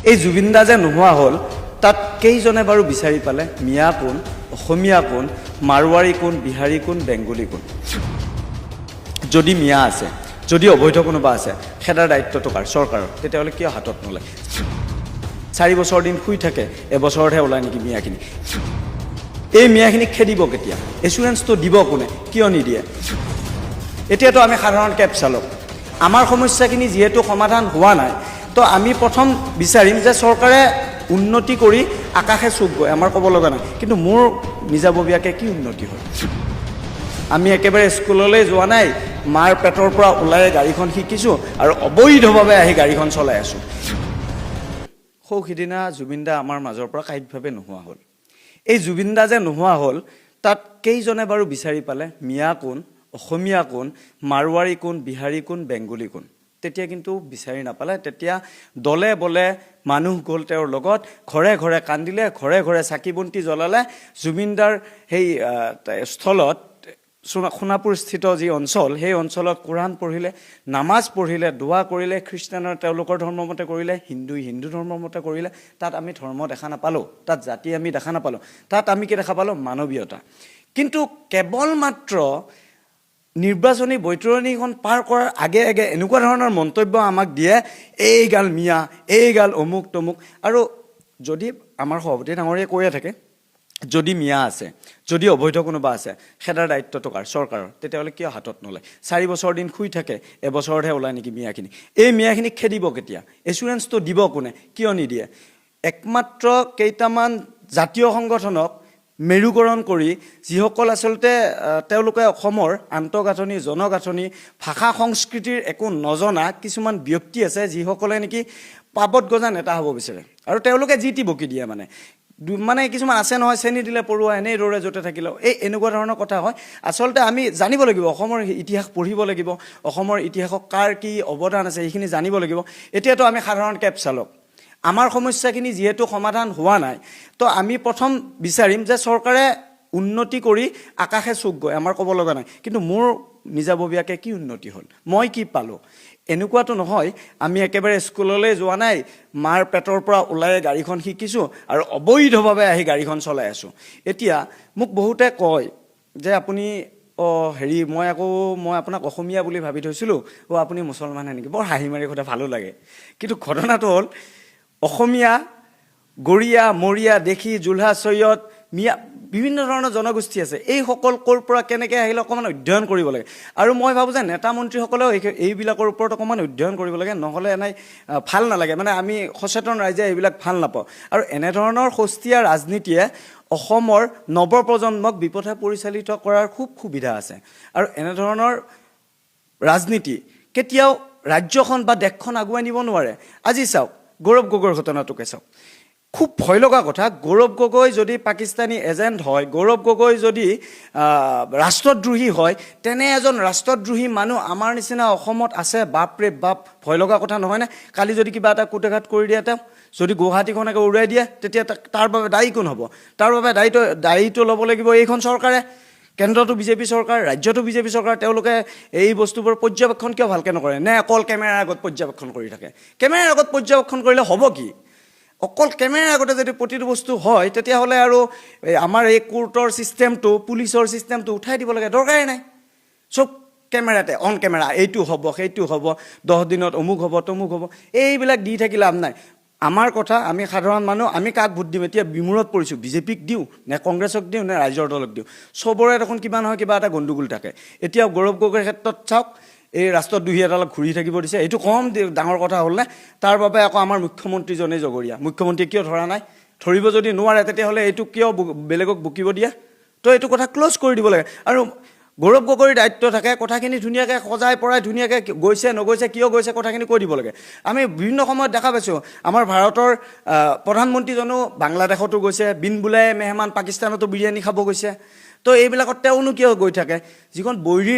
এই জুবিন দা যে নোহোৱা হ'ল তাত কেইজনে বাৰু বিচাৰি পালে মিয়া কোন, অসমীয়া কোন, মাৰোৱাৰী কোন, বিহাৰী কোন, বেংগলী কোন? যদি মিয়া আছে, যদি অবৈধ কোনোবা আছে, খেদাৰ দায়িত্বটো কাৰ? চৰকাৰৰ। তেতিয়াহ'লে কিয় হাতত নোলায়? 4 বছৰ দিন শুই থাকে, এবছৰতহে ওলায় নেকি মিয়াখিনি? এই মিয়াখিনিক খেদিব কেতিয়া? এচুৰেঞ্চটো দিব কোনে? কিয় নিদিয়ে? এতিয়াতো আমি সাধাৰণ কেব চালক, আমাৰ সমস্যাখিনি যিহেতু সমাধান হোৱা নাই, তো আমি প্ৰথম বিচাৰিম যে চৰকাৰে উন্নতি কৰি আকাশে চুক গৈ, আমাৰ ক'ব লগা নাই। কিন্তু মোৰ নিজাববীয়াকৈ কি উন্নতি হয়? আমি একেবাৰে স্কুললৈ যোৱা নাই, মাৰ পেটৰ পৰা ওলাই গাড়ীখন শিকিছোঁ আৰু অবৈধভাৱে আহি গাড়ীখন চলাই আছোঁ। সিদিনা জুবিন দা আমাৰ মাজৰ পৰা কায়িকভাৱে নোহোৱা হ'ল। এই জুবিন দা যে নোহোৱা হ'ল তাত কেইজনে বাৰু বিচাৰি পালে মিয়া কোন, অসমীয়া কোন, মাৰোৱাৰী কোন, বিহাৰী কোন, বেংগলী কোন? তেতিয়া কিন্তু বিচাৰি নাপালে। তেতিয়া দলে বলে মানুহ গ'ল তেওঁৰ লগত, ঘৰে ঘৰে কান্দিলে, ঘৰে ঘৰে চাকি বন্তি জ্বলালে। জুবিন দাৰ সেই স্থলত সোণাপুৰ স্থিত যি অঞ্চল, সেই অঞ্চলত কোৰাণ পঢ়িলে, নামাজ পঢ়িলে, দোৱা কৰিলে, খ্ৰীষ্টানৰ তেওঁলোকৰ ধৰ্মমতে কৰিলে, হিন্দুই হিন্দু ধৰ্মমতে কৰিলে। তাত আমি ধৰ্ম দেখা নাপালোঁ, তাত জাতি আমি দেখা নাপালোঁ, তাত আমি কি দেখা পালোঁ? মানৱীয়তা। কিন্তু কেৱল মাত্ৰ নিৰ্বাচনী বৈতৰণিখন পাৰ কৰাৰ আগে আগে এনেকুৱা ধৰণৰ মন্তব্য আমাক দিয়ে, এইগাল মিয়া, এইগাল অমুক তমুক। আৰু যদি আমাৰ সভাপতি ডাঙৰীয়ে কৈয়ে থাকে, যদি মিয়া আছে, যদি অবৈধ কোনোবা আছে, খেদাৰ দায়িত্বটো কাৰ? চৰকাৰৰ। তেতিয়াহ'লে কিয় হাতত নোলায়? 4 বছৰ দিন শুই থাকে, এবছৰতহে ওলায় নেকি মিয়াখিনি? এই মিয়াখিনিক খেদিব কেতিয়া? এচুৰেঞ্চটো দিব কোনে? কিয় নিদিয়ে? একমাত্ৰ কেইটামান জাতীয় সংগঠনক মেৰুকৰণ কৰি, যিসকল আচলতে তেওঁলোকে অসমৰ আন্তঃগাঁথনি, জনগাঁথনি, ভাষা সংস্কৃতিৰ একো নজনা কিছুমান ব্যক্তি আছে, যিসকলে নেকি পাবত গজা নেতা হ'ব বিচাৰে। আৰু তেওঁলোকে যি টি বকি দিয়ে। মানে কিছুমান আছে নহয়, চেনি দিলে পৰুৱা এনেই দৌৰে য'তে থাকিলেও, এনেকুৱা ধৰণৰ কথা হয়। আচলতে আমি জানিব লাগিব, অসমৰ ইতিহাস পঢ়িব লাগিব, অসমৰ ইতিহাসক কাৰ কি অৱদান আছে সেইখিনি জানিব লাগিব। এতিয়াতো আমি সাধাৰণ কেব চালক, আমাৰ সমস্যাখিনি যিহেতু সমাধান হোৱা নাই, তো আমি প্ৰথম বিচাৰিম যে চৰকাৰে উন্নতি কৰি আকাশে চুক গৈ, আমাৰ ক'ব লগা নাই। কিন্তু মোৰ নিজাববীয়াকৈ কি উন্নতি হ'ল? মই কি পালোঁ? এনেকুৱাতো নহয় আমি একেবাৰে স্কুললৈ যোৱা নাই, মাৰ পেটৰ পৰা ওলাই গাড়ীখন শিকিছোঁ আৰু অবৈধভাৱে আহি গাড়ীখন চলাই আছোঁ। এতিয়া মোক বহুতে কয় যে আপুনি মই আপোনাক অসমীয়া বুলি ভাবি থৈছিলোঁ, আপুনি মুছলমানহে নেকি? বৰ হাঁহি মাৰি কথা, ভালো লাগে। কিন্তু ঘটনাটো হ'ল, অসমীয়া, গৰীয়া, মৰীয়া, দেশী, জোলহা, চৈয়দ, মিয়া, বিভিন্ন ধৰণৰ জনগোষ্ঠী আছে। এইসকল ক'ৰ পৰা কেনেকৈ আহিলে অকণমান অধ্যয়ন কৰিব লাগে। আৰু মই ভাবোঁ যে নেতা মন্ত্ৰীসকলেও এইবিলাকৰ ওপৰত অকণমান অধ্যয়ন কৰিব লাগে, নহ'লে ভাল নালাগে। আমি সচেতন ৰাইজে এইবিলাক ভাল নাপাওঁ। আৰু এনেধৰণৰ সস্তীয়া ৰাজনীতিয়ে অসমৰ নৱপ্ৰজন্মক বিপথে পৰিচালিত কৰাৰ খুব সুবিধা আছে। আৰু এনেধৰণৰ ৰাজনীতি কেতিয়াও ৰাজ্যখন বা দেশখন আগুৱাই নিব নোৱাৰে। আজি চাওক, গৌৰৱ গগৈৰ ঘটনাটোকে চাওক, খুব ভয় লগা কথা। গৌৰৱ গগৈ যদি পাকিস্তানী এজেণ্ট হয়, গৌৰৱ গগৈ যদি ৰাষ্ট্ৰদ্ৰোহী হয়, তেনে এজন ৰাষ্ট্ৰদ্ৰোহী মানুহ আমাৰ নিচিনা অসমত আছে। বাপৰে বাপ, ভয় লগা কথা নহয়নে? কালি যদি কিবা এটা কুটেঘাত কৰি দিয়ে, তেওঁ যদি গুৱাহাটীখনকে উৰুৱাই দিয়ে, তেতিয়া তাৰ বাবে দায়ী কোন হ'ব? তাৰ বাবে দায়িত্ব ল'ব লাগিব এইখন চৰকাৰে। কেন্দ্ৰটো বিজেপি চৰকাৰ, ৰাজ্যটো বিজেপি চৰকাৰ। তেওঁলোকে এই বস্তুবোৰ পৰ্যবেক্ষণ কিয় ভালকৈ নকৰে? নে অকল কেমেৰাৰ আগত পৰ্যবেক্ষণ কৰি থাকে? কেমেৰাৰ আগত পৰ্যবেক্ষণ কৰিলে হ'ব কি? অকল কেমেৰাৰ আগতে যদি প্ৰতিটো বস্তু হয়, তেতিয়াহ'লে আৰু আমাৰ এই কোৰ্টৰ ছিষ্টেমটো, পুলিচৰ ছিষ্টেমটো উঠাই দিব লাগে, দৰকাৰেই নাই। চব কেমেৰাতে, অন কেমেৰা, এইটো হ'ব, সেইটো হ'ব, 10 দিনত অমুক হ'ব, তমুক হ'ব, এইবিলাক দি থাকি লাভ নাই। আমাৰ কথা, আমি সাধাৰণ মানুহ, আমি কাক ভোট দিম? এতিয়া বিমূৰত পৰিছোঁ, বিজেপিক দিওঁ নে কংগ্ৰেছক দিওঁ নে ৰাইজৰ দলক দিওঁ? চবৰে দেখোন কিবা নহয় কিবা এটা গণ্ডগোল থাকে। এতিয়া গৌৰৱ গগৈৰ ক্ষেত্ৰত চাওক, এই ৰাষ্ট্ৰদ্ৰোহী এডালক ঘূৰি থাকিব দিছে, এইটো কম ডাঙৰ কথা হ'লনে? তাৰ বাবে আকৌ আমাৰ মুখ্যমন্ত্ৰীজনেই জগৰীয়া। মুখ্যমন্ত্ৰীয়ে কিয় ধৰা নাই? ধৰিব যদি নোৱাৰে, তেতিয়াহ'লে এইটো কিয় বেলেগক বকিব দিয়ে? তো এইটো কথা ক্ল'জ কৰি দিব লাগে। আৰু গৌৰৱ গগৈৰ দায়িত্ব থাকে, কথাখিনি ধুনীয়াকৈ সজাই পৰাই ধুনীয়াকৈ গৈছে নগৈছে, কিয় গৈছে, কথাখিনি কৈ দিব লাগে। আমি বিভিন্ন সময়ত দেখা পাইছোঁ, আমাৰ ভাৰতৰ প্ৰধানমন্ত্ৰীজনো বাংলাদেশতো গৈছে, বিন বুলাই মেহমান পাকিস্তানতো বিৰিয়ানী খাব গৈছে। তো এইবিলাকত তেওঁনো কিয় গৈ থাকে যিখন বৈৰী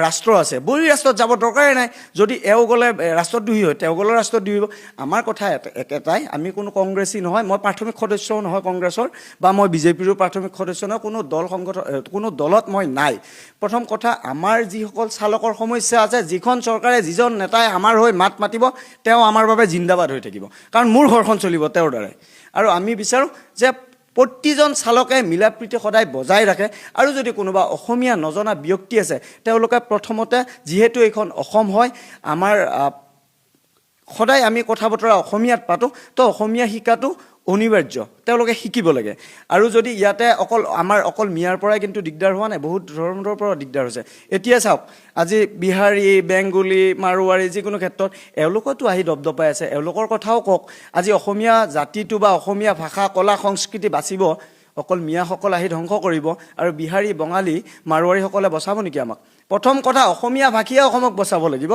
ৰাষ্ট্ৰ আছে বৈৰী ৰাষ্ট্ৰত যাব দৰকাৰেই নাই যদি এওঁ গ'লে ৰাষ্ট্ৰদ্ৰোহী হয় তেওঁ গ'লে ৰাষ্ট্ৰদ্ৰোহী হ'ব আমাৰ কথা একেটাই আমি কোনো কংগ্ৰেছী নহয় মই প্ৰাথমিক সদস্যও নহয় কংগ্ৰেছৰ বা মই বিজেপিৰো প্ৰাথমিক সদস্য নহয় কোনো দল সংগঠন কোনো দলত মই নাই প্ৰথম কথা আমাৰ যিসকল চালকৰ সমস্যা আছে যিখন চৰকাৰে যিজন নেতাই আমাৰ হৈ মাত মাতিব তেওঁ আমাৰ বাবে জিন্দাবাদ হৈ থাকিব কাৰণ মোৰ ঘৰখন চলিব তেওঁৰ দ্বাৰাই আৰু আমি বিচাৰোঁ যে প্ৰতিজন চালকে মিলা প্ৰীতি সদায় বজাই ৰাখে আৰু যদি কোনোবা অসমীয়া নজনা ব্যক্তি আছে তেওঁলোকে প্ৰথমতে যিহেতু এইখন অসম হয় আমাৰ সদায় আমি কথা বতৰা অসমীয়াত পাতোঁ তো অসমীয়া শিকাটো অনিবাৰ্য তেওঁলোকে শিকিব লাগে আৰু যদি ইয়াতে অকল মিয়াৰ পৰাই কিন্তু দিগদাৰ হোৱা নাই বহুত ধৰণৰ পৰা দিগদাৰ হৈছে এতিয়া চাওক আজি বিহাৰী বেংগলী মাৰোৱাৰী যিকোনো ক্ষেত্ৰত এওঁলোকতো আহি দপদপাই আছে এওঁলোকৰ কথাও কওক আজি অসমীয়া জাতিটো বা অসমীয়া ভাষা কলা সংস্কৃতি বাচিব অকল মিয়াসকল আহি ধ্বংস কৰিব আৰু বিহাৰী বঙালী মাৰোৱাৰীসকলে বচাব নেকি আমাক প্ৰথম কথা অসমীয়া ভাষীয়ে অসমক বচাব লাগিব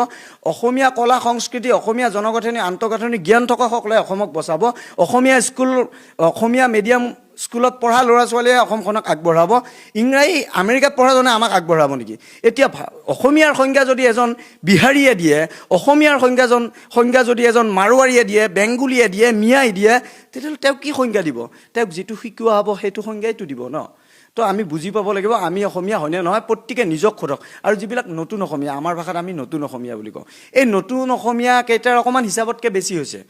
অসমীয়া কলা সংস্কৃতি অসমীয়া জনগাঁথনি আন্তঃগাঁথনি জ্ঞান থকাসকলে অসমক বচাব অসমীয়া মিডিয়াম স্কুলত পঢ়া ল'ৰা ছোৱালীয়ে অসমখনক আগবঢ়াব ইংৰাজী আমেৰিকাত পঢ়াজনে আমাক আগবঢ়াব নেকি এতিয়া অসমীয়াৰ সংজ্ঞা যদি এজন বিহাৰীয়ে দিয়ে অসমীয়াৰ সংজ্ঞা যদি এজন মাৰোৱাৰীয়ে দিয়ে বেংগলীয়ে দিয়ে মিয়াই দিয়ে তেতিয়াহ'লে তেওঁক কি সংজ্ঞা দিব তেওঁক যিটো শিকোৱা হ'ব সেইটো সংজ্ঞাইতো দিব ন তো আমি বুজি পাব লাগিব আমি অসমীয়া হয়নে নহয় প্ৰত্যেকে নিজক সোধক আৰু যিবিলাক নতুন অসমীয়া আমাৰ ভাষাত আমি নতুন অসমীয়া বুলি কওঁ এই নতুন অসমীয়া কেইটাৰ অকণমান হিচাপতকৈ বেছি হৈছে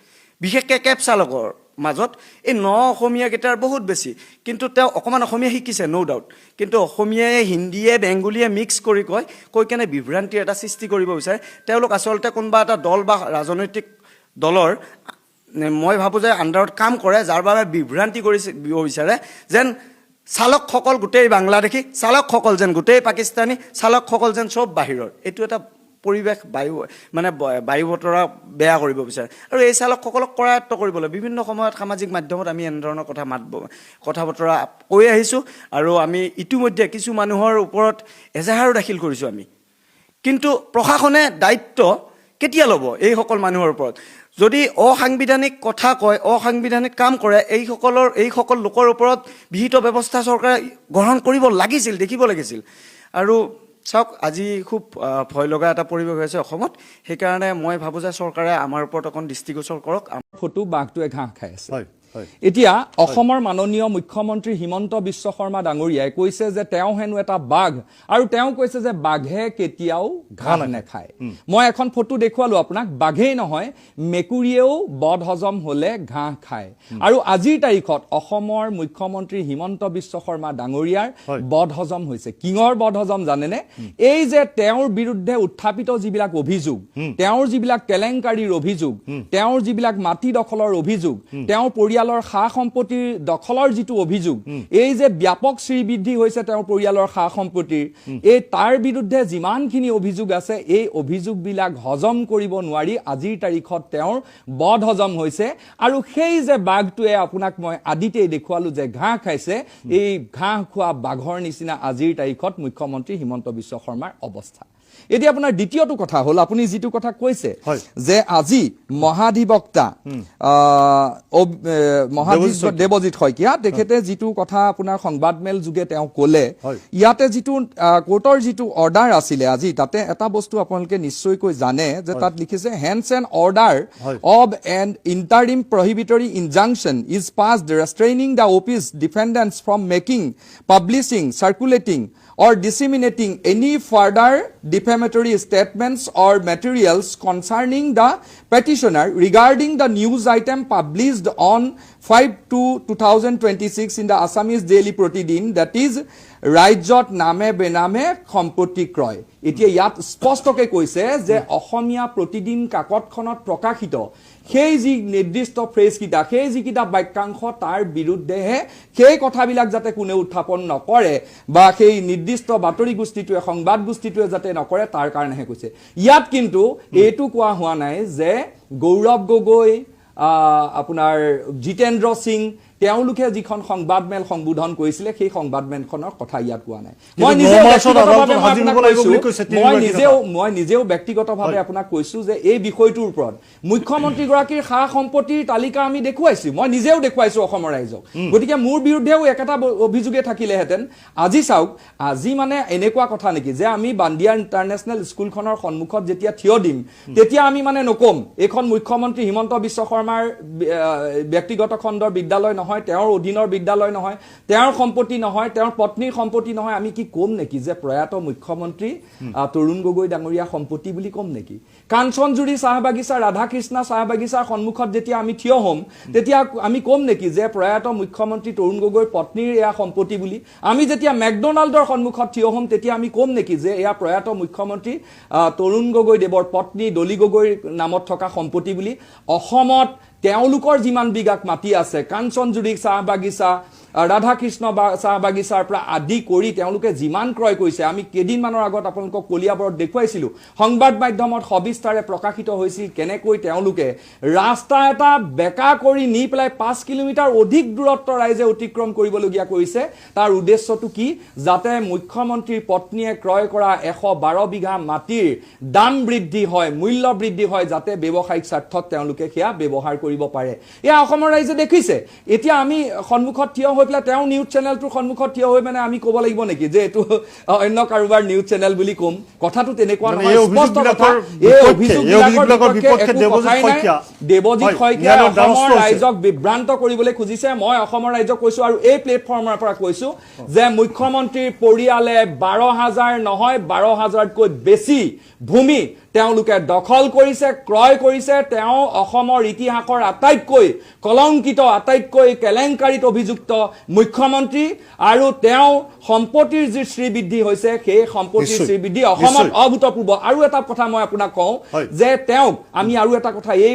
বিশেষকৈ কেব চালকৰ মাজত এই অসমীয়া কেইটাৰ বহুত বেছি কিন্তু তেওঁ অকণমান অসমীয়া শিকিছে ন' ডাউট কিন্তু অসমীয়াই হিন্দীয়ে বেংগলীয়ে মিক্স কৰি কৈ কেনে বিভ্ৰান্তিৰ এটা সৃষ্টি কৰিব বিচাৰে তেওঁলোক আচলতে কোনোবা এটা দল বা ৰাজনৈতিক দলৰ মই ভাবোঁ যে আণ্ডাৰত কাম কৰে যাৰ বাবে বিভ্ৰান্তি কৰিব বিচাৰে যেন চালকসকল গোটেই বাংলাদেশী চালকসকল যেন গোটেই পাকিস্তানী চালকসকল যেন চব বাহিৰৰ এইটো এটা পৰিৱেশ বায়ু বতৰা বেয়া কৰিব বিচাৰে আৰু এই চালকসকলক কৰায়ত্ব কৰিবলৈ বিভিন্ন সময়ত সামাজিক মাধ্যমত আমি এনেধৰণৰ কথা বতৰা কৈ আহিছোঁ আৰু আমি ইতিমধ্যে কিছু মানুহৰ ওপৰত এজাহাৰো দাখিল কৰিছোঁ আমি কিন্তু প্ৰশাসনে দায়িত্ব কেতিয়া ল'ব এইসকল মানুহৰ ওপৰত যদি অসাংবিধানিক কথা কয় অসাংবিধানিক কাম কৰে এইসকল লোকৰ ওপৰত বিহিত ব্যৱস্থা চৰকাৰে গ্ৰহণ কৰিব লাগিছিল দেখিব লাগিছিল আৰু চাওক আজি খুব ভয় লগা এটা পৰিৱেশ হৈছে অসমত সেইকাৰণে মই ভাবোঁ যে চৰকাৰে আমাৰ ওপৰত অকণ দৃষ্টিগোচৰ কৰক ফটো বাঘটোৱে ঘাঁহ খাই আছে এতিয়া অসমৰ মাননীয় মুখ্যমন্ত্ৰী হিমন্ত বিশ্ব শৰ্মা ডাঙৰীয়াই কৈছে যে তেওঁ হেনো এটা বাঘ আৰু তেওঁ কৈছে যে বাঘে কেতিয়াও ঘাঁহ নাখায় মই এখন ফটো দেখুৱালো আপোনাক বাঘেই নহয় মেকুৰীয়েও বদ হজম হলে ঘাঁহ খায় আৰু আজিৰ তাৰিখত অসমৰ মুখ্যমন্ত্ৰী হিমন্ত বিশ্ব শৰ্মা ডাঙৰীয়াৰ বদ হজম হৈছে কিঙৰ বদ হজম জানেনে এই যে তেওঁৰ বিৰুদ্ধে উত্থাপিত যিবিলাক অভিযোগ তেওঁৰ যিবিলাক কেলেংকাৰীৰ অভিযোগ তেওঁৰ যিবিলাক মাটি দখলৰ অভিযোগ তেওঁৰ পৰিয়ালৰ খা সম্পত্তিৰ দখলৰ যিটো অভিযোগ এই যে ব্যাপক শ্ৰীবৃদ্ধি হৈছে তেওঁৰ পৰিয়ালৰ খা সম্পত্তিৰ এই তাৰ বিৰুদ্ধে যিমানখিনি অভিযোগ আছে এই অভিযোগবিলাক হজম কৰিব নোৱাৰি আজিৰ তাৰিখত তেওঁৰ বদ হজম হৈছে আৰু সেই যে বাঘটোৱে আপোনাক মই আদিতেই দেখুৱালো যে ঘাঁহ খাইছে এই ঘাঁহ খোৱা বাঘৰ নিচিনা আজিৰ তাৰিখত মুখ্যমন্ত্ৰী হিমন্ত বিশ্ব শৰ্মাৰ অৱস্থা এতিয়া আপোনাৰ দ্বিতীয়টো কথা হল আপুনি যিটো কথা কৈছে যে আজি মহাধিবক্তা দেৱজিৎ শইকীয়া তেখেতে যিটো কথা আপোনাৰ সংবাদমেল যোগে তেওঁ ক'লে ইয়াতে যিটো কোৰ্টৰ যিটো অৰ্ডাৰ আছিলে আজি তাতে এটা বস্তু আপোনালোকে নিশ্চয়কৈ জানে যে তাত লিখিছে hence an order of an interim prohibitory injunction is passed restraining the office defendants from making publishing circulating or disseminating any further defamatory statements or materials concerning the petitioner regarding the news item published on 5/2/2026 in the Assamese Daily Protidin, that is ৰাজ্যত নামে বেনামে সম্পত্তি ক্ৰয় এতিয়া ইয়াত স্পষ্টকৈ কৈছে যে অসমীয়া প্ৰতিদিন কাকতখনত প্ৰকাশিত সেই যি নিৰ্দিষ্ট ফ্ৰেজ কিটা সেই যিকিটা বাক্যাংশ তাৰ বিৰুদ্ধেহে সেই কথাবিলাক যাতে কোনে উত্থাপন নকৰে বা সেই নিৰ্দিষ্ট বাতৰি গোষ্ঠীটোৱে সংবাদ গোষ্ঠীটোৱে যাতে নকৰে তাৰ কাৰণেহে কৈছে ইয়াত কিন্তু এইটো কোৱা হোৱা নাই যে গৌৰৱ গগৈ আপোনাৰ জিতেন্দ্ৰ সিং তেওঁলোকে যিখন সংবাদমেল সম্বোধন কৰিছিলে সেই সংবাদমেলখনৰ কথা ইয়াত কোৱা নাই মই নিজেও ব্যক্তিগতভাৱে আপোনাক কৈছো যে এই বিষয়টোৰ ওপৰত মুখ্যমন্ত্ৰীগৰাকীৰ সা সম্পত্তিৰ তালিকা আমি দেখুৱাইছো মই নিজেও দেখুৱাইছো অসমৰ ৰাইজক গতিকে মোৰ বিৰুদ্ধেও একেটা অভিযোগে থাকিলেহেঁতেন আজি চাওক আজি মানে এনেকুৱা কথা নেকি যে আমি বান্দিয়া ইণ্টাৰনেশ্যনেল স্কুলখনৰ সন্মুখত যেতিয়া থিয় দিম তেতিয়া আমি মানে নকম এইখন মুখ্যমন্ত্ৰী হিমন্ত বিশ্ব শৰ্মাৰ ব্যক্তিগত খণ্ডৰ বিদ্যালয় নহয় তেওঁৰ অধীনৰ বিদ্যালয় নহয় তেওঁৰ সম্পত্তি নহয় তেওঁৰ পত্নীৰ সম্পত্তি নহয় আমি কি কম নেকি যে প্ৰয়াত মুখ্যমন্ত্ৰী তৰুণ গগৈ ডাঙৰীয়া সম্পত্তি বুলি কম নেকি কাঞ্চনজুৰি চাহ বাগিচা ৰাধাকৃষ্ণ চাহ বাগিচাৰ সন্মুখত যেতিয়া আমি থিয় হ'ম তেতিয়া আমি কম নেকি যে প্ৰয়াত মুখ্যমন্ত্ৰী তৰুণ গগৈৰ পত্নীৰ এয়া সম্পত্তি বুলি আমি যেতিয়া মেকডোনাল্ডৰ সন্মুখত থিয় হ'ম তেতিয়া আমি কম নেকি যে এয়া প্ৰয়াত মুখ্যমন্ত্ৰী তৰুণ গগৈ দেৱৰ পত্নী ডলি গগৈৰ নামত থকা সম্পত্তি বুলি অসমত তেওঁলোকৰ যিমান বিঘাক মাটি আছে কাঞ্চনজুৰি চাহ বাগিচা ৰাধাকৃষ্ণ চাহ বাগিচাৰ পৰা আদি কৰি তেওঁলোকে যিমান ক্ৰয় কৰিছে আমি কেইদিনমানৰ আগত আপোনালোকক কলিয়াবৰত দেখুৱাইছিলোঁ সংবাদ মাধ্যমত সবিস্তাৰে প্ৰকাশিত হৈছিল কেনেকৈ তেওঁলোকে ৰাস্তা এটা বেকা কৰি নি পেলাই 5 কিলোমিটাৰ অধিক দূৰত্ব ৰাইজে অতিক্ৰম কৰিবলগীয়া কৰিছে তাৰ উদ্দেশ্যটো কি যাতে মুখ্যমন্ত্ৰীৰ পত্নীয়ে ক্ৰয় কৰা 112 বিঘা মাটিৰ দাম বৃদ্ধি হয় মূল্য বৃদ্ধি হয় যাতে ব্যৱসায়িক স্বাৰ্থত তেওঁলোকে সেয়া ব্যৱহাৰ কৰিব পাৰে এয়া অসমৰ ৰাইজে দেখিছে এতিয়া আমি সন্মুখত থিয় হৈ পেলাই তেওঁ নিউজ চেনেলটোৰ সন্মুখত থিয় হৈ মানে আমি ক'ব লাগিব নেকি যে এইটো অন্য কাৰোবাৰ নিউজ চেনেল বুলি ক'ম কথাটো তেনেকুৱা নহয় স্পষ্ট কথা এই অভিযোগবিলাকৰ বিপক্ষে দেৱজিৎ শইকীয়া অসমৰ ৰাইজক বিভ্ৰান্ত কৰিবলৈ খুজিছে মই অসমৰ ৰাইজক কৈছো আৰু এই প্লেটফৰ্মৰ পৰা কৈছো যে মুখ্যমন্ত্ৰীৰ পৰিয়ালে 12,000 নহয় 12,000তকৈ বেছি ভূমি তেওঁলোকে দখল কৰিছে ক্ৰয় কৰিছে তেওঁ অসমৰ ইতিহাসৰ আটাইতকৈ কলংকিত আটাইতকৈ কেলেংকাৰীত অভিযুক্ত মুখ্যমন্ত্ৰী আৰু তেওঁ সম্পত্তিৰ যি শ্ৰীবৃদ্ধি হৈছে সেই সম্পত্তিৰ শ্ৰীবৃদ্ধি অসমত অভূতপূৰ্ব আৰু এটা কথা মই আপোনাক কওঁ যে তেওঁক আমি আৰু এটা কথা এই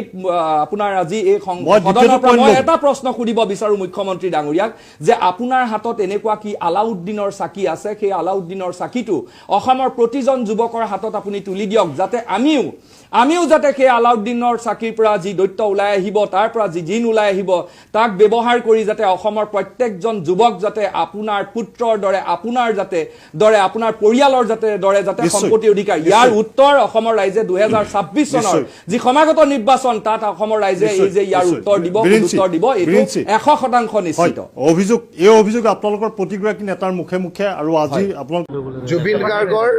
আপোনাৰ আজি এই সদনৰ পৰা মই এটা প্ৰশ্ন সুধিব বিচাৰো মুখ্যমন্ত্ৰী ডাঙৰীয়াক যে আপোনাৰ হাতত এনেকুৱা কি আলাউদ্দিনৰ চাকি আছে সেই আলাউদ্দিনৰ চাকিটো অসমৰ প্ৰতিজন যুৱকৰ হাতত আপুনি তুলি দিয়ক যাতে আমিও যাতে সেই আলাউদ্দিনৰ চাকিৰ পৰা যি দৈত্য ওলাই আহিব তাৰ পৰা যি জিন ওলাই আহিব তাক ব্যৱহাৰ কৰি যাতে অসমৰ প্ৰত্যেকজন যুৱক যাতে আপোনাৰ পুত্ৰৰ দৰে আপোনাৰ পৰিয়ালৰ দৰে যাতে সম্পত্তিৰ অধিকাৰ ইয়াৰ উত্তৰ অসমৰ ৰাইজে 2026 চনৰ যি সমাগত নিৰ্বাচন তাত অসমৰ ৰাইজে এই যে ইয়াৰ উত্তৰ দিব এইটো 100% নিশ্চিত এই অভিযোগ আপোনালোকৰ প্ৰতিগৰাকী নেতাৰ মুখে মুখে আৰু আজি আপোনালোক জুবিন গাৰ্গৰ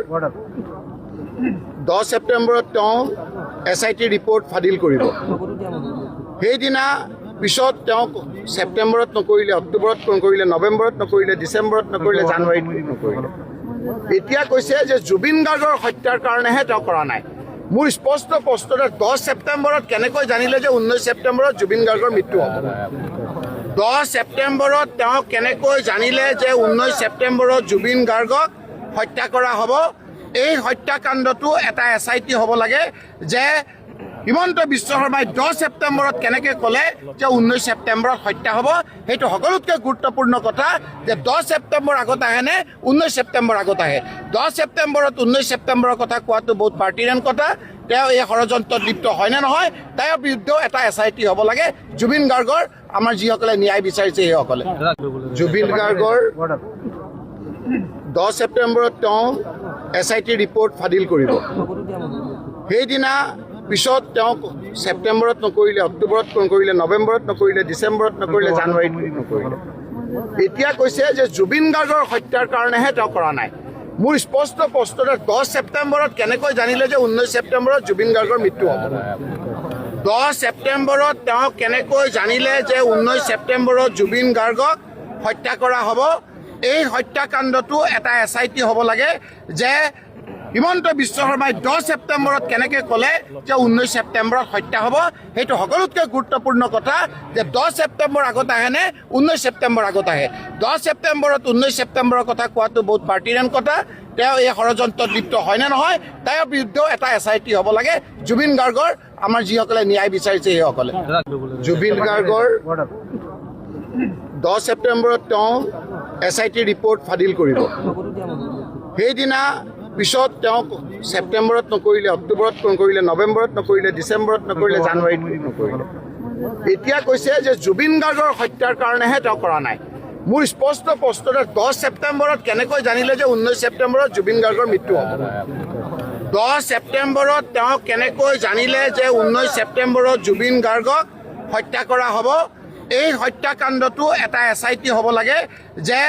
10 ছেপ্টেম্বৰত তেওঁ SIT ৰিপৰ্ট ফাদিল কৰিব সেইদিনা পিছত তেওঁ ছেপ্টেম্বৰত নকৰিলে অক্টোবৰত নকৰিলে নৱেম্বৰত নকৰিলে ডিচেম্বৰত নকৰিলে জানুৱাৰীত নকৰিলে এতিয়া কৈছে যে জুবিন গাৰ্গৰ হত্যাৰ কাৰণেহে তেওঁ কৰা নাই মোৰ স্পষ্ট প্ৰশ্নতে 10 ছেপ্টেম্বৰত কেনেকৈ জানিলে যে 19 ছেপ্টেম্বৰত জুবিন গাৰ্গৰ মৃত্যু হ'ব 10 ছেপ্টেম্বৰত তেওঁ কেনেকৈ জানিলে যে 19 ছেপ্টেম্বৰত জুবিন গাৰ্গক হত্যা কৰা হ'ব এই হত্যাকাণ্ডটো এটা SIT হ'ব লাগে যে হিমন্ত বিশ্ব শৰ্মাই 10 ছেপ্টেম্বৰত কেনেকৈ ক'লে যে 19 ছেপ্টেম্বৰত হত্যা হ'ব সেইটো সকলোতকৈ গুৰুত্বপূৰ্ণ কথা যে 10 ছেপ্টেম্বৰ আগত আহে নে 19 ছেপ্টেম্বৰ আগত আহে 10 ছেপ্টেম্বৰত 19 ছেপ্টেম্বৰৰ কথা কোৱাটো বহুত পাৰ্টিনেন কথা তেওঁ এই ষড়যন্ত্ৰত লিপ্ত হয় নে নহয় তেওঁৰ বিৰুদ্ধেও এটা SIT হ'ব লাগে জুবিন গাৰ্গৰ আমাৰ যিসকলে ন্যায় বিচাৰিছে সেইসকলে জুবিন গাৰ্গৰ 10 ছেপ্টেম্বৰত তেওঁ SIT ৰিপৰ্ট ফাদিল কৰিব সেইদিনা পিছত তেওঁ ছেপ্টেম্বৰত নকৰিলে অক্টোবৰত নকৰিলে নৱেম্বৰত নকৰিলে ডিচেম্বৰত নকৰিলে জানুৱাৰীত নকৰিলে এতিয়া কৈছে যে জুবিন গাৰ্গৰ হত্যাৰ কাৰণেহে তেওঁ কৰা নাই মোৰ স্পষ্ট প্ৰশ্নতে 10 ছেপ্টেম্বৰত কেনেকৈ জানিলে যে 19 ছেপ্টেম্বৰত জুবিন গাৰ্গৰ মৃত্যু হ'ব 10 ছেপ্টেম্বৰত তেওঁ কেনেকৈ জানিলে যে 19 ছেপ্টেম্বৰত জুবিন গাৰ্গক হত্যা কৰা হ'ব এই হত্যাকাণ্ডটো এটা SIT হ'ব লাগে যে হিমন্ত বিশ্ব শৰ্মাই 10 ছেপ্টেম্বৰত কেনেকৈ ক'লে যে 19 ছেপ্টেম্বৰত হত্যা হ'ব সেইটো সকলোতকৈ গুৰুত্বপূৰ্ণ কথা যে 10 ছেপ্টেম্বৰ আগত আহে নে 19 ছেপ্টেম্বৰ আগত আহে 10 ছেপ্টেম্বৰত 19 ছেপ্টেম্বৰৰ কথা কোৱাটো বহুত পাৰ্টিনেন কথা তেওঁ এই ষড়যন্ত্ৰত লিপ্ত হয় নে নহয় তেওঁৰ বিৰুদ্ধেও এটা SIT হ'ব লাগে জুবিন গাৰ্গৰ আমাৰ যিসকলে ন্যায় বিচাৰিছে সেইসকলে জুবিন গাৰ্গৰ 10 ছেপ্টেম্বৰত তেওঁ SIT ৰিপৰ্ট ফাদিল কৰিব সেইদিনা পিছত তেওঁ ছেপ্টেম্বৰত নকৰিলে অক্টোবৰত নকৰিলে নৱেম্বৰত নকৰিলে ডিচেম্বৰত নকৰিলে জানুৱাৰীত নকৰিলে এতিয়া কৈছে যে জুবিন গাৰ্গৰ হত্যাৰ কাৰণেহে তেওঁ কৰা নাই। মোৰ স্পষ্ট প্ৰশ্নতে 10 ছেপ্টেম্বৰত কেনেকৈ জানিলে যে 19 ছেপ্টেম্বৰত জুবিন গাৰ্গৰ মৃত্যু হ'ব? 10 ছেপ্টেম্বৰত তেওঁ কেনেকৈ জানিলে যে 19 ছেপ্টেম্বৰত জুবিন গাৰ্গক হত্যা কৰা হ'ব? এই হত্যাকাণ্ডটো এটা SIT হ'ব লাগে যে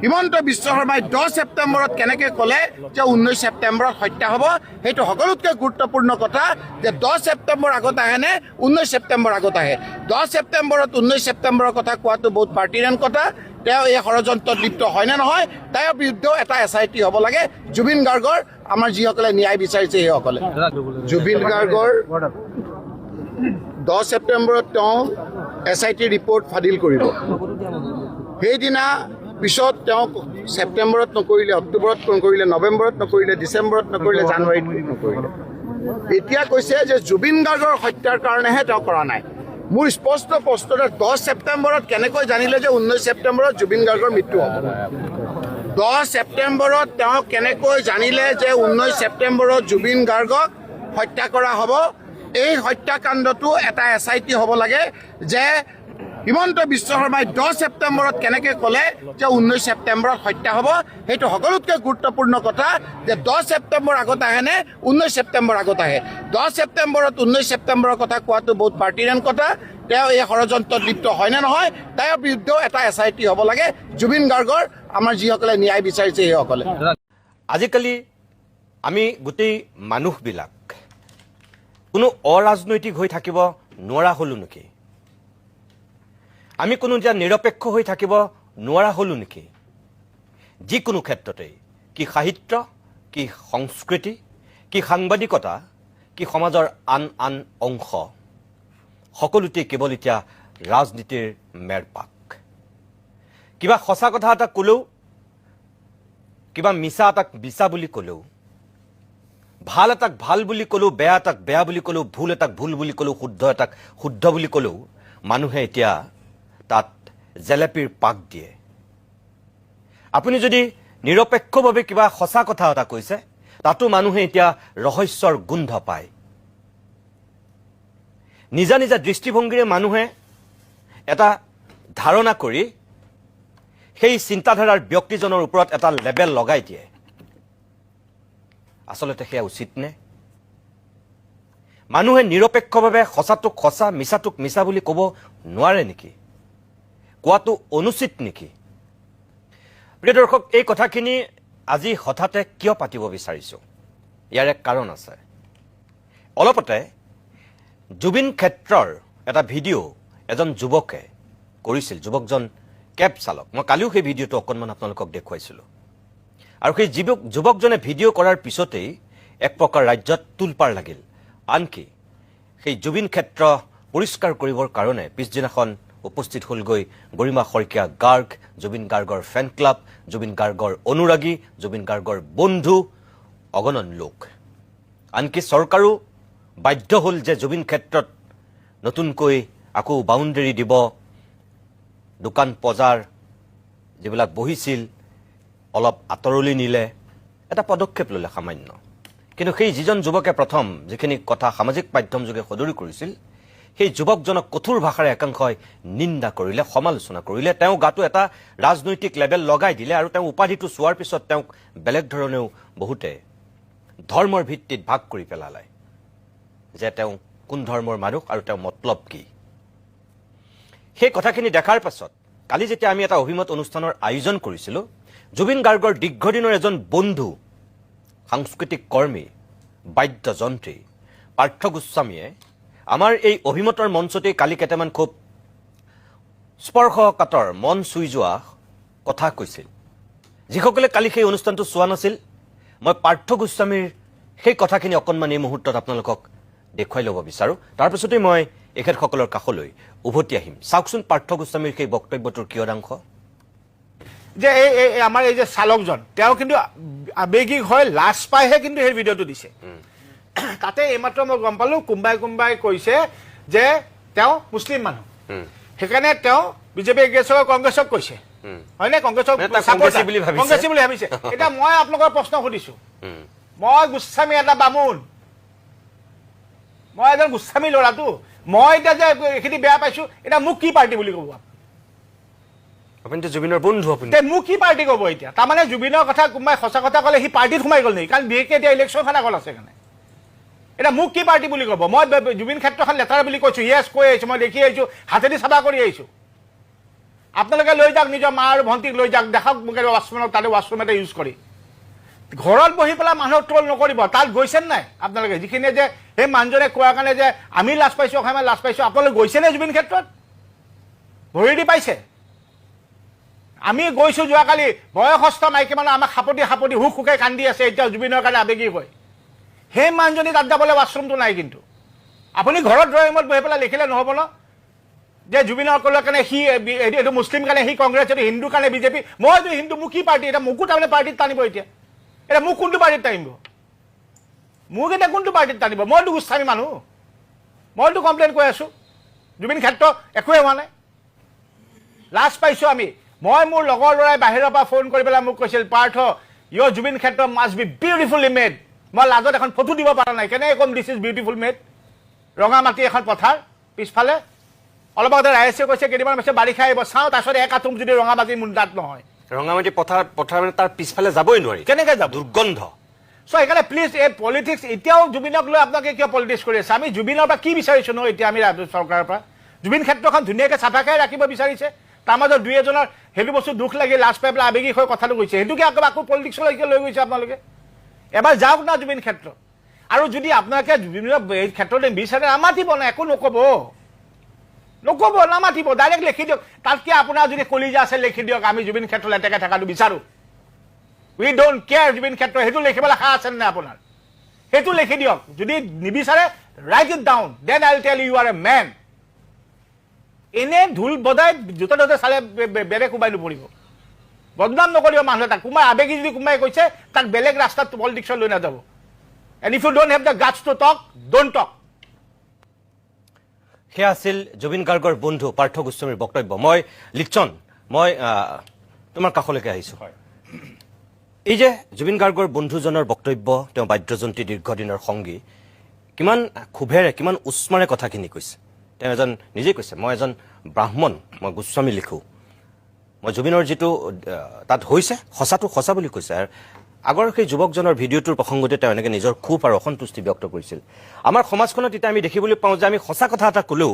হিমন্ত বিশ্ব শৰ্মাই 10 ছেপ্টেম্বৰত কেনেকৈ ক'লে যে 19 ছেপ্টেম্বৰত হত্যা হ'ব? সেইটো সকলোতকৈ গুৰুত্বপূৰ্ণ কথা যে 10 ছেপ্টেম্বৰ আগত আহে নে 19 ছেপ্টেম্বৰ আগত আহে? 10 ছেপ্টেম্বৰত 19 ছেপ্টেম্বৰৰ কথা কোৱাটো বহুত পাৰ্টিনেণ্ট কথা। তেওঁ এই ষড়যন্ত্ৰত লিপ্ত হয় নে নহয় তাৰ বিৰুদ্ধেও এটা SIT হ'ব লাগে। জুবিন গাৰ্গৰ আমাৰ যিসকলে ন্যায় বিচাৰিছে সেইসকলে জুবিন গাৰ্গৰ 10 ছেপ্টেম্বৰত তেওঁ SIT ৰিপৰ্ট ফাদিল কৰিব। সেইদিনা পিছত তেওঁ ছেপ্টেম্বৰত নকৰিলে, অক্টোবৰত নকৰিলে, নৱেম্বৰত নকৰিলে, ডিচেম্বৰত নকৰিলে, জানুৱাৰীত নকৰিলে। এতিয়া কৈছে যে জুবিন গাৰ্গৰ হত্যাৰ কাৰণেহে তেওঁ কৰা নাই। মোৰ স্পষ্ট প্ৰশ্নতে 10 ছেপ্টেম্বৰত কেনেকৈ জানিলে যে 19 ছেপ্টেম্বৰত জুবিন গাৰ্গৰ মৃত্যু হ'ব? 10 ছেপ্টেম্বৰত তেওঁ কেনেকৈ জানিলে যে 19 ছেপ্টেম্বৰত জুবিন গাৰ্গক হত্যা কৰা হ'ব? এই হত্যাকাণ্ডটো এটা SIT হ'ব লাগে যে হিমন্ত বিশ্ব শৰ্মাই 10 ছেপ্টেম্বৰত কেনেকৈ ক'লে যে 19 ছেপ্টেম্বৰত হত্যা হ'ব? সেইটো সকলোতকৈ গুৰুত্বপূৰ্ণ কথা যে 10 ছেপ্টেম্বৰ আগত আহে নে 19 ছেপ্টেম্বৰ আগত আহে? 10 ছেপ্টেম্বৰত 19 ছেপ্টেম্বৰৰ কথা কোৱাটো বহুত পাৰ্টিনেণ্ট কথা। তেওঁ এই ষড়যন্ত্ৰত লিপ্ত হয় নে নহয় তাৰ বিৰুদ্ধেও এটা SIT হ'ব লাগে। জুবিন গাৰ্গৰ আমাৰ যিসকলে ন্যায় বিচাৰিছে সেইসকলে আজিকালি আমি গোটেই মানুহবিলাক কোনো অৰাজনৈতিক হৈ থাকিব নোৱাৰা হ'লো নেকি? আমি কোনো এতিয়া নিৰপেক্ষ হৈ থাকিব নোৱাৰা হ'লো নেকি? যিকোনো ক্ষেত্ৰতে, কি সাহিত্য, কি সংস্কৃতি, কি সাংবাদিকতা, কি সমাজৰ আন আন অংশ, সকলোতে কেৱল এতিয়া ৰাজনীতিৰ মেৰপাক। কিবা সঁচা কথা এটা ক'লেও, কিবা মিছা এটাক মিছা বুলি ক'লেও, ভাল এটাক ভাল বুলি ক'লেও, বেয়া এটাক বেয়া বুলি ক'লেও, ভুল এটাক ভুল বুলি ক'লেও, শুদ্ধ এটাক শুদ্ধ বুলি ক'লেও মানুহে এতিয়া তাত জেলেপীৰ পাক দিয়ে। আপুনি যদি নিৰপেক্ষভাৱে কিবা সঁচা কথা এটা কৈছে তাতো মানুহে এতিয়া ৰহস্যৰ গোন্ধ পায়। নিজা নিজা দৃষ্টিভংগীৰে মানুহে এটা ধাৰণা কৰি সেই চিন্তাধাৰাৰ ব্যক্তিজনৰ ওপৰত এটা লেবেল লগাই দিয়ে। আচলতে সেয়া উচিত নে? মানুহে নিৰপেক্ষভাৱে সঁচাটোক সঁচা, মিছাটোক মিছা বুলি ক'ব নোৱাৰে নেকি? কোৱাটো অনুচিত নেকি? প্ৰিয় দৰ্শক, এই কথাখিনি আজি হঠাতে কিয় পাতিব বিচাৰিছোঁ? ইয়াৰ এক কাৰণ আছে। অলপতে জুবিন ক্ষেত্ৰৰ এটা ভিডিঅ' এজন যুৱকে কৰিছিল। যুৱকজন কেব চালক। মই কালিও সেই ভিডিঅ'টো অকণমান আপোনালোকক দেখুৱাইছিলোঁ। আৰু সেই যুৱকজনে ভিডিঅ' কৰাৰ পিছতেই এক প্ৰকাৰ ৰাজ্যত তোলপাৰ লাগিল। আনকি সেই জুবিন ক্ষেত্ৰ পৰিষ্কাৰ কৰিবৰ কাৰণে পিছদিনাখন উপস্থিত হ'লগৈ গৰিমা শইকীয়া গাৰ্গ, জুবিন গাৰ্গৰ ফেন ক্লাব, জুবিন গাৰ্গৰ অনুৰাগী, জুবিন গাৰ্গৰ বন্ধু, অগণন লোক। আনকি চৰকাৰো বাধ্য হ'ল যে জুবিন ক্ষেত্ৰত নতুনকৈ আকৌ বাউণ্ডেৰী দিব, দোকান বজাৰ যিবিলাক বহিছিল অলপ আঁতৰলৈ নিলে, এটা পদক্ষেপ ল'লে সামান্য। কিন্তু সেই যিজন যুৱকে প্ৰথম যিখিনি কথা সামাজিক মাধ্যম যোগে সদৰি কৰিছিল, সেই যুৱকজনক কঠোৰ ভাষাৰে একাংশই নিন্দা কৰিলে, সমালোচনা কৰিলে। তেওঁ গাটো এটা ৰাজনৈতিক লেবেল লগাই দিলে আৰু তেওঁ উপাধিটো চোৱাৰ পিছত তেওঁক বেলেগ ধৰণেও বহুতে ধৰ্মৰ ভিত্তিত ভাগ কৰি পেলালে যে তেওঁ কোন ধৰ্মৰ মানুহ আৰু তেওঁ মতলব কি। সেই কথাখিনি দেখাৰ পাছত কালি যেতিয়া আমি এটা অভিমত অনুষ্ঠানৰ আয়োজন কৰিছিলোঁ, জুবিন গাৰ্গৰ দীৰ্ঘদিনৰ এজন বন্ধু, সাংস্কৃতিক কৰ্মী, বাদ্যযন্ত্ৰী পাৰ্থ গোস্বামীয়ে আমাৰ এই অভিমতৰ মঞ্চতেই কালি কেইটামান খুব স্পৰ্শকাতৰ, মন চুই যোৱা কথা কৈছিল। যিসকলে কালি সেই অনুষ্ঠানটো চোৱা নাছিল, মই পাৰ্থ গোস্বামীৰ সেই কথাখিনি অকণমান এই মুহূৰ্তত আপোনালোকক দেখুৱাই ল'ব বিচাৰোঁ। তাৰপিছতেই মই এখেতসকলৰ কাষলৈ উভতি আহিম। চাওকচোন পাৰ্থ গোস্বামীৰ সেই বক্তব্যটোৰ কিয়দাংশ। যে এই আমাৰ এই যে চালকজন, তেওঁ কিন্তু আৱেগিক হৈ লাজ পাইহে কিন্তু সেই ভিডিঅ'টো দিছে। তাতে এইমাত্ৰ মই গম পালোঁ কোনোবাই কৈছে যে তেওঁ মুছলিম মানুহ, সেইকাৰণে তেওঁ বিজেপি এগ্ৰেছক কংগ্ৰেছক কৈছে, হয়নে? কংগ্ৰেছক কংগ্ৰেছী বুলি ভাবিছে। এতিয়া মই আপোনালোকৰ প্ৰশ্ন সুধিছোঁ, মই গোস্বামী এটা বামুণ, মই এজন গোস্বামী ল'ৰাটো মই এতিয়া যে এইখিনি বেয়া পাইছো এতিয়া মোক কি পাৰ্টি বুলি ক'ব আপুনিতো জুবিনৰ বন্ধু আপুনি মোক কি পাৰ্টি ক'ব এতিয়া তাৰমানে জুবিনৰ কথা কোনোবাই সঁচা কথা ক'লে সি পাৰ্টিত সোমাই গ'ল নেকি কাৰণ বিশেষকৈ এতিয়া ইলেকশ্যন খানা গ'ল আছে কাৰণে এটা মোক কি পাৰ্টি বুলি ক'ব মই জুবিন ক্ষেত্ৰখন লেটাৰ বুলি কৈছো ইয়েছ কৈ আহিছো মই দেখি আহিছো হাতেদি চাফা কৰি আহিছো আপোনালোকে লৈ যাওক নিজৰ মা আৰু ভণ্টিক লৈ যাওক দেখাওক মোক ৱাছৰুমত তাতে ৱাছৰুম এটা ইউজ কৰি ঘৰত বহি পেলাই মানুহক ট্ৰল নকৰিব তাত গৈছে নাই আপোনালোকে যিখিনিয়ে যে সেই মানুহজনে কোৱাৰ কাৰণে যে আমি লাজ পাইছো অসমীয়া লাজ পাইছো আপোনালোকে গৈছেনে জুবিন ক্ষেত্ৰত ভৰি দি পাইছে আমি গৈছো যোৱাকালি বয়সস্থ মাইকী মানুহ আমাক সাপতি হুক হুকাই কান্দি আছে এতিয়া জুবিনৰ কাৰণে আবেগিক হয় সেই মানুহজনী তাত যাবলৈ ৱাছৰুমটো নাই কিন্তু আপুনি ঘৰত ড্ৰয়িং ৰুমত বহি পেলাই লিখিলে নহ'ব ন যে জুবিনৰ কলৰ কাৰণে সি এইটো মুছলিম কাৰণে সি কংগ্ৰেছ এইটো হিন্দু কাৰণে বিজেপি মই এইটো হিন্দু মোক কি পাৰ্টি এতিয়া মোকো তাৰমানে পাৰ্টিত টানিব এতিয়া মোক কোনটো পাৰ্টিত টানিব মোক এতিয়া কোনটো পাৰ্টিত টানিব মইতো গোস্বামী মানুহ মইতো কমপ্লেইন কৰি আছো জুবিন ক্ষেত্ৰ একোৱে হোৱা নাই লাজ পাইছো আমি মই মোৰ লগৰ ল'ৰাই বাহিৰৰ পৰা ফোন কৰি পেলাই মোক কৈছিল পাৰ্থ ইয়ৰ জুবিন ক্ষেত্ৰ মাষ্ট বি বিউটিফুলি মেড মই লাজত এখন ফটো দিব পৰা নাই কেনেকৈ ক'ম দিছ ইজ বিউটিফুল মেড ৰঙা মাটি এখন পথাৰ পিছফালে অলপ আগতে ৰাইজে কৈছে কেইদিনমান পিছত বাৰিষা আহিব চাওঁ তাৰপিছত এক আঁতুম যদি ৰঙা মাটি মুণ্ডাত নহয় ৰঙামাটি পথাৰ মানে তাৰ পিছফালে যাবই নোৱাৰি কেনেকৈ যাব দুৰ্গন্ধ চ' সেইকাৰণে প্লিজ এই পলিটিক্স এতিয়াও জুবিনক লৈ আপোনালোকে কিয় পলিটিক্স কৰি আছে আমি জুবিনৰ পৰা কি বিচাৰিছো ন এতিয়া আমি চৰকাৰৰ পৰা জুবিন ক্ষেত্ৰখন ধুনীয়াকৈ চাফাকৈ ৰাখিব বিচাৰিছে তাৰ মাজত দুই এজনৰ সেইটো বস্তু দুখ লাগি লাজ পাই পেলাই আবেগিক হৈ কথাটো কৈছে সেইটোকে আকৌ পলিটিক্সলৈকে লৈ গৈছে আপোনালোকে এবাৰ যাওক না জুবিন ক্ষেত্ৰ আৰু যদি আপোনালোকে জুবিনৰ এই ক্ষেত্ৰতে বিচাৰে নামাতিব না একো নক'ব নামাতিব ডাইৰেক্ট লিখি দিয়ক তাতকৈ আপোনাৰ যদি কলিজা আছে লিখি দিয়ক আমি জুবিন ক্ষেত্ৰ লেতেকে থকাটো বিচাৰোঁ উই ডোণ্ট কেয়াৰ জুবিন ক্ষেত্ৰ সেইটো লিখিবলৈ আশা আছে নে আপোনাৰ সেইটো লিখি দিয়ক যদি নিবিচাৰে write it down then I will tell you are a man এনে ঢোল বজাই জোতা জোতা চালে বেলেগ কোবাই নপৰিব বদনাম নকৰিব মানুহে তাক কোনোবাই আবেগি যদি কোনোবাই কৈছে তাক বেলেগ ৰাস্তাত পলিটিক্সত লৈ নাযাব and if you don't have the guts to talk don't talk সেয়া আছিল জুবিন গাৰ্গৰ বন্ধু পাৰ্থ গোস্বামীৰ বক্তব্য মই লিকচন মই তোমাৰ কাষলৈকে আহিছোঁ এই যে জুবিন গাৰ্গৰ বন্ধুজনৰ বক্তব্য তেওঁ বাদ্যযন্ত্ৰী দীৰ্ঘদিনৰ সংগী কিমান ক্ষোভেৰে কিমান উষ্মাৰে কথাখিনি কৈছে তেওঁ এজন নিজেই কৈছে মই এজন ব্ৰাহ্মণ মই গোস্বামী লিখোঁ মই জুবিনৰ যিটো তাত হৈছে সঁচাটো সঁচা বুলি কৈছে আৰু আগৰ সেই যুৱকজনৰ ভিডিঅ'টোৰ প্ৰসংগতে তেওঁ এনেকৈ নিজৰ ক্ষোভ আৰু অসন্তুষ্টি ব্যক্ত কৰিছিল আমাৰ সমাজখনত এতিয়া আমি দেখিবলৈ পাওঁ যে আমি সঁচা কথা এটা ক'লেও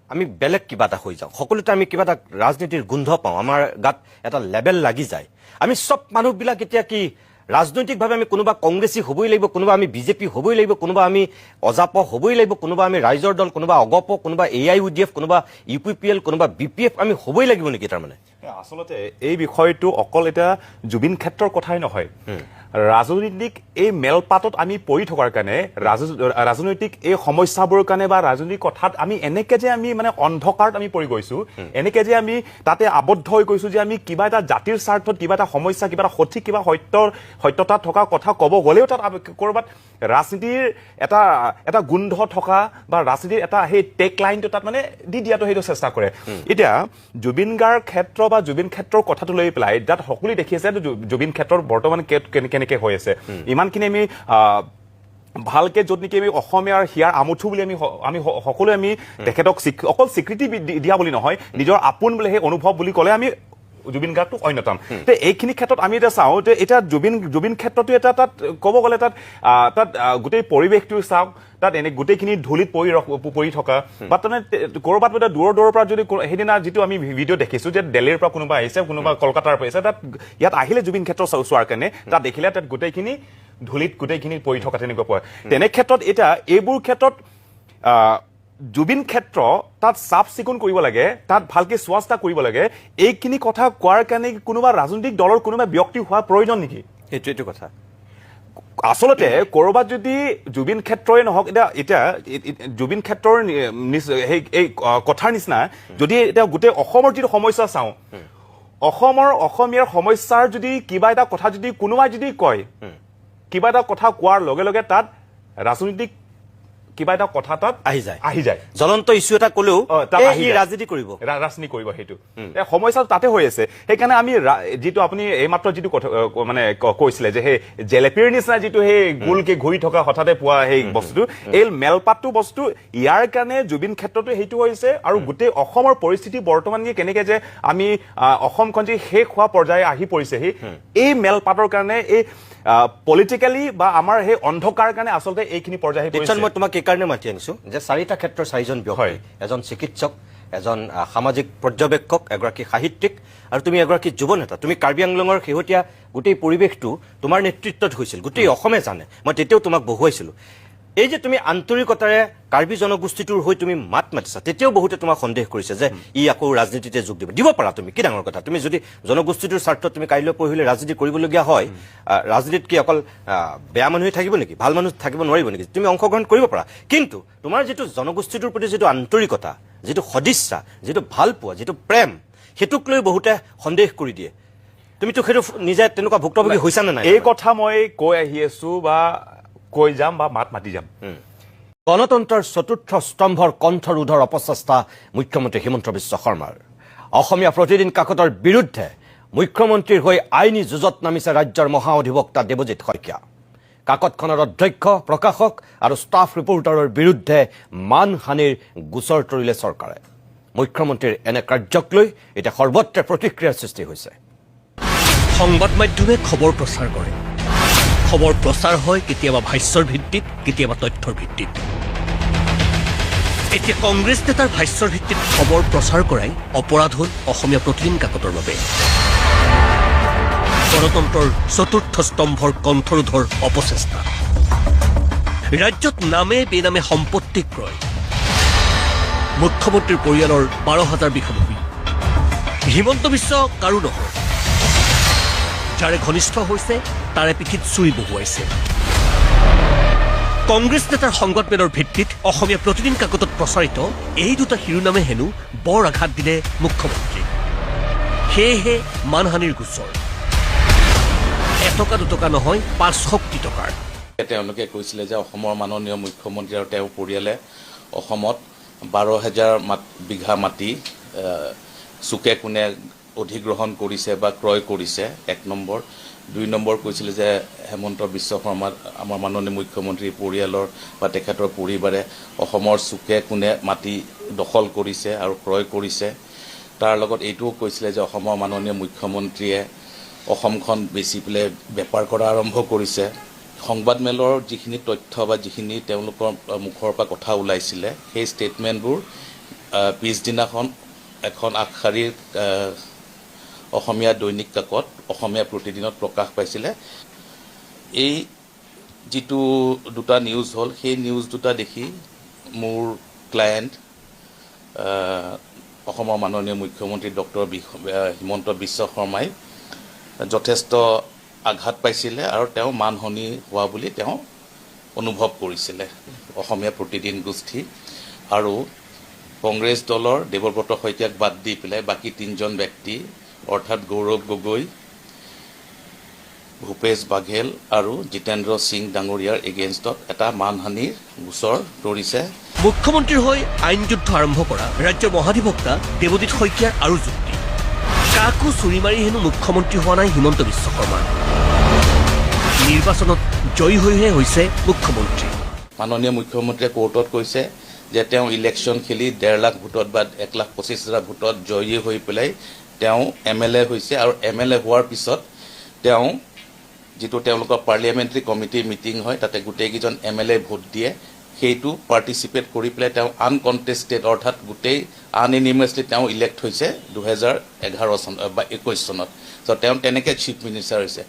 আমি বেলেগ কিবা এটা হৈ যাওঁ সকলোতে আমি কিবা এটা ৰাজনীতিৰ গোন্ধ পাওঁ আমাৰ গাত এটা লেবেল লাগি যায় আমি চব মানুহবিলাক এতিয়া কি ৰাজনৈতিকভাৱে আমি কোনোবা কংগ্ৰেছী হ'বই লাগিব কোনোবা আমি বিজেপি হ'বই লাগিব কোনোবা আমি অজাপ হ'বই লাগিব কোনোবা আমি ৰাইজৰ দল কোনোবা অগপ কোনোবা AIUDF কোনোবা UPPL কোনোবা BPF আমি হ'বই লাগিব নেকি তাৰমানে আচলতে এই বিষয়টো অকল এটা জুবিন ক্ষেত্ৰৰ কথাই নহয় ৰাজনৈতিক এই মেলপাতত আমি পৰি থকাৰ কাৰণে ৰাজনৈতিক এই সমস্যাবোৰৰ কাৰণে বা ৰাজনৈতিক কথাত আমি এনেকে যে আমি মানে অন্ধকাৰত আমি পৰি গৈছো এনেকে যে আমি তাতে আবদ্ধ হৈ গৈছো যে আমি কিবা এটা জাতিৰ স্বাৰ্থত কিবা এটা সমস্যা কিবা এটা সঠিক কিবা সত্যতা থকা কথা ক'ব গ'লেও তাত ক'ৰবাত ৰাজনীতিৰ এটা গোন্ধ থকা বা ৰাজনীতিৰ এটা সেই টেক লাইনটো তাত মানে দি দিয়াটো সেইটো চেষ্টা কৰে এতিয়া জুবিন গাৰ্গ ক্ষেত্ৰ বা জুবিন ক্ষেত্ৰৰ কথাটো লৈ পেলাই তাত সকলোৱে দেখি আছে জুবিন ক্ষেত্ৰৰ বৰ্তমান কেনেকে হৈ আছে ইমানখিনি আমি ভালকে য'ত নেকি আমি অসমীয়াৰ হিয়াৰ আমুঠু বুলি আমি সকলোৱে আমি তেখেতক অকল স্বীকৃতি দিয়া বুলি নহয় নিজৰ আপোন বুলি সেই অনুভৱ বুলি ক'লে আমি জুবিন গাৰ্গটো অন্যতম এইখিনি ক্ষেত্ৰত আমি এতিয়া চাওঁ যে এতিয়া জুবিন ক্ষেত্ৰটো এটা তাত ক'ব গ'লে তাত গোটেই পৰিৱেশটো চাওক তাত এনে গোটেইখিনি ধূলিত পৰি থকা বা তাৰমানে ক'ৰবাত দূৰৰ পৰা যদি সেইদিনা যিটো আমি ভিডিঅ' দেখিছোঁ যে দিল্লীৰ পৰা কোনোবা আহিছে কোনোবা কলকাতাৰ পৰা আহিছে তাত ইয়াত আহিলে জুবিন ক্ষেত্ৰ চোৱাৰ কাৰণে তাত দেখিলে তাত গোটেইখিনি ধূলিত গোটেইখিনি পৰি থকা তেনেকুৱা পোৱা তেনে ক্ষেত্ৰত এতিয়া এইবোৰ ক্ষেত্ৰত জুবিন ক্ষেত্ৰ তাত চাফ চিকুণ কৰিব লাগে তাত ভালকে চোৱা চিতা কৰিব লাগে এইখিনি কথা কোৱাৰ কাৰণে কোনোবা ৰাজনৈতিক দলৰ কোনোবা ব্যক্তি হোৱাৰ প্ৰয়োজন নেকি সেইটোৱেইটো কথা আচলতে ক'ৰবাত যদি জুবিন ক্ষেত্ৰই নহওক এতিয়া জুবিন ক্ষেত্ৰৰ এই কথাৰ নিচিনা যদি এতিয়া গোটেই অসমৰ যিটো সমস্যা চাওঁ অসমীয়াৰ সমস্যাৰ যদি কিবা এটা কথা যদি কোনোবাই যদি কয় কিবা এটা কথা কোৱাৰ লগে লগে তাত ৰাজনৈতিক কিবা এটা কথা তাত আহি যায়। যায় জ্বলন্ত ইস্যু এটা ক'লেও তাত আহি ই যায়। ৰাজনীতি কৰিব। ৰাজনীতি কৰিব সেইটো সমস্যাটো তাতে হৈ আছে। সেইকাৰণে আমি যিটো আপুনি এইমাত্ৰ যিটো কথা মানে কৈছিলে যে সেই জেলেপীৰ নিচিনা যিটো সেই গোলকে ঘূৰি থকা হঠাতে পোৱা সেই বস্তুটো, এই মেলপাতটো বস্তু ইয়াৰ কাৰণে জুবিন ক্ষেত্ৰতো সেইটো হৈছে আৰু গোটেই অসমৰ পৰিস্থিতি বৰ্তমান কেনেকে যে আমি অসমখন যে শেষ হোৱা পৰ্যায়ে আহি পৰিছেহি, এই মেলপাতৰ কাৰণে এই পলিটিকেলি বা আমাৰ সেই অন্ধকাৰ কাৰণে আচলতে এইখিনি পৰ্যায় মই তোমাক এইকাৰণে মাতি আনিছো যে 4টা ক্ষেত্ৰৰ 4জন ব্যক্তি, এজন চিকিৎসক, এজন সামাজিক পৰ্যবেক্ষক, এগৰাকী সাহিত্যিক আৰু তুমি এগৰাকী যুৱ নেতা। তুমি কাৰ্বি আংলঙৰ শেহতীয়া গোটেই পৰিৱেশটো তোমাৰ নেতৃত্বত হৈছিল, গোটেই অসমে জানে। মই তেতিয়াও তোমাক বহুৱাইছিলো। এই যে তুমি আন্তৰিকতাৰে কাৰ্বি জনগোষ্ঠীটোৰ হৈ তুমি মাত মাতিছা, তেতিয়াও বহুতে তোমাক সন্দেহ কৰিছে যে ই আকৌ ৰাজনীতিতে যোগ দিব পাৰা। তুমি কি ডাঙৰ কথা, তুমি যদি জনগোষ্ঠীটোৰ স্বাৰ্থত তুমি কাইলৈ পৰহিলৈ ৰাজনীতি কৰিবলগীয়া হয়, ৰাজনীতিত কি অকল বেয়া মানুহে থাকিব নেকি, ভাল মানুহ থাকিব নোৱাৰিব নেকি? তুমি অংশগ্ৰহণ কৰিব পাৰা, কিন্তু তোমাৰ যিটো জনগোষ্ঠীটোৰ প্ৰতি যিটো আন্তৰিকতা, যিটো সদিচ্ছা, যিটো ভাল পোৱা, যিটো প্ৰেম, সেইটোক লৈ বহুতে সন্দেহ কৰি দিয়ে। তুমিতো সেইটো নিজে তেনেকুৱা ভুক্তভোগী হৈছা নে নাই? এই কথা মই কৈ আহি আছো বা কৈ যাম বা মাত মাতি যাম। গণতন্ত্ৰৰ চতুৰ্থ স্তম্ভৰ কণ্ঠৰোধৰ অপচেষ্টা মুখ্যমন্ত্ৰী হিমন্ত বিশ্ব শৰ্মাৰ। অসমীয়া প্ৰতিদিন কাকতৰ বিৰুদ্ধে মুখ্যমন্ত্ৰীৰ হৈ আইনী যুঁজত নামিছে ৰাজ্যৰ মহা অধিবক্তা দেৱজিৎ শইকীয়া। কাকতখনৰ অধ্যক্ষ, প্ৰকাশক আৰু ষ্টাফ ৰিপৰ্টাৰৰ বিৰুদ্ধে মানহানিৰ গোচৰ তৰিলে চৰকাৰে। মুখ্যমন্ত্ৰীৰ এনে কাৰ্যক লৈ এতিয়া সৰ্বত্ৰে প্ৰতিক্ৰিয়াৰ সৃষ্টি হৈছে। সংবাদ মাধ্যমে খবৰ প্ৰচাৰ কৰে। খবৰ প্ৰচাৰ হয় কেতিয়াবা ভাষ্যৰ ভিত্তিত, কেতিয়াবা তথ্যৰ ভিত্তিত। এতিয়া কংগ্ৰেছ নেতাৰ ভাষ্যৰ ভিত্তিত খবৰ প্ৰচাৰ কৰাই অপৰাধ হ'ল অসমীয়া প্ৰতিদিন কাকতৰ বাবে। গণতন্ত্ৰৰ চতুৰ্থ স্তম্ভৰ কণ্ঠৰোধৰ অপচেষ্টা। ৰাজ্যত নামে বেনামে সম্পত্তি ক্ৰয়। মুখ্যমন্ত্ৰীৰ পৰিয়ালৰ 12,000 বিঘা ভূমি। হিমন্ত বিশ্ব কাৰো নহয়, যাৰে ঘনিষ্ঠ হৈছে তাৰে পিঠিত চুৰি বহুৱাইছে। কংগ্ৰেছ নেতাৰ সংবাদমেলৰ ভিত্তিত অসমীয়া প্ৰতিদিন কাকতত প্ৰচাৰিত এই দুটা শিৰোনামে হেনো বৰ আঘাত দিলে মুখ্যমন্ত্ৰী। সেয়েহে মানহানিৰ গোচৰ। এটকা দুটকা নহয়, 500 কোটি টকাৰ। তেওঁলোকে কৈছিলে যে অসমৰ মাননীয় মুখ্যমন্ত্ৰী আৰু তেওঁৰ পৰিয়ালে অসমত 12,000 বিঘা মাটি চুকে কোণে অধিগ্ৰহণ কৰিছে বা ক্ৰয় কৰিছে, 1 নম্বৰ। 2 নম্বৰ কৈছিলে যে হেমন্ত বিশ্ব শৰ্মা আমাৰ মাননীয় মুখ্যমন্ত্ৰীৰ পৰিয়ালৰ বা তেখেতৰ পৰিবাৰে অসমৰ চুকে কোণে মাটি দখল কৰিছে আৰু ক্ৰয় কৰিছে। তাৰ লগত এইটোও কৈছিলে যে অসমৰ মাননীয় মুখ্যমন্ত্ৰীয়ে অসমখন বেচি পেলাই বেপাৰ কৰা আৰম্ভ কৰিছে। সংবাদমেলৰ যিখিনি তথ্য বা যিখিনি তেওঁলোকৰ মুখৰ পৰা কথা ওলাইছিলে, সেই ষ্টেটমেণ্টবোৰ পিছদিনাখন এখন আগশাৰীৰ অসমীয়া দৈনিক কাকত, অসমীয়া প্ৰতিদিনত প্ৰকাশ পাইছিলে। এই যিটো দুটা নিউজ হ'ল, সেই নিউজ দুটা দেখি মোৰ ক্লায়েণ্ট অসমৰ মাননীয় মুখ্যমন্ত্ৰী ডক্টৰ হিমন্ত বিশ্ব শৰ্মাই যথেষ্ট আঘাত পাইছিলে আৰু তেওঁ মানহানি হোৱা বুলি তেওঁ অনুভৱ কৰিছিলে। অসমীয়া প্ৰতিদিন গোষ্ঠী আৰু কংগ্ৰেছ দলৰ দেৱব্ৰত শইকীয়াক বাদ দি পেলাই বাকী 3জন ব্যক্তি অৰ্থাৎ গৌৰৱ গগৈ, ভূপেশ বাঘেল আৰু জিতেন্দ্ৰ সিং ডাঙৰীয়াৰ এগেইনষ্টত এটা মানহানিৰ গোচৰ তৰিছে। মুখ্যমন্ত্ৰীৰ হৈ আইন যুদ্ধ আৰম্ভ কৰা ৰাজ্যৰ মহাধিবক্তা দেৱজিৎ শইকীয়াৰ আৰু যুক্তি। কাকো চুৰি মাৰি হেনো মুখ্যমন্ত্ৰী হোৱা নাই হিমন্ত বিশ্ব শৰ্মা। নিৰ্বাচনত জয়ী হৈহে হৈছে মুখ্যমন্ত্ৰী। মাননীয় মুখ্যমন্ত্ৰীয়ে কোৰ্টত কৈছে যে তেওঁ ইলেকশ্যন খেলি 1.5 লাখ ভোটত বা 1,25,000 ভোটত জয়ী হৈ পেলাই তেওঁ MLA হৈছে আৰু MLA হোৱাৰ পিছত তেওঁ যিটো তেওঁলোকৰ পাৰ্লিয়ামেণ্টাৰী কমিটিৰ মিটিং হয়, তাতে গোটেইকেইজন MLA ভোট দিয়ে। সেইটো পাৰ্টিচিপেট কৰি পেলাই তেওঁ আনকণ্টেষ্টেড অৰ্থাৎ গোটেই আনএনিমাছলি তেওঁ ইলেক্ট হৈছে 2011 চন বা 21 চনত। চ' তেওঁ তেনেকৈ চিফ মিনিষ্টাৰ হৈছে।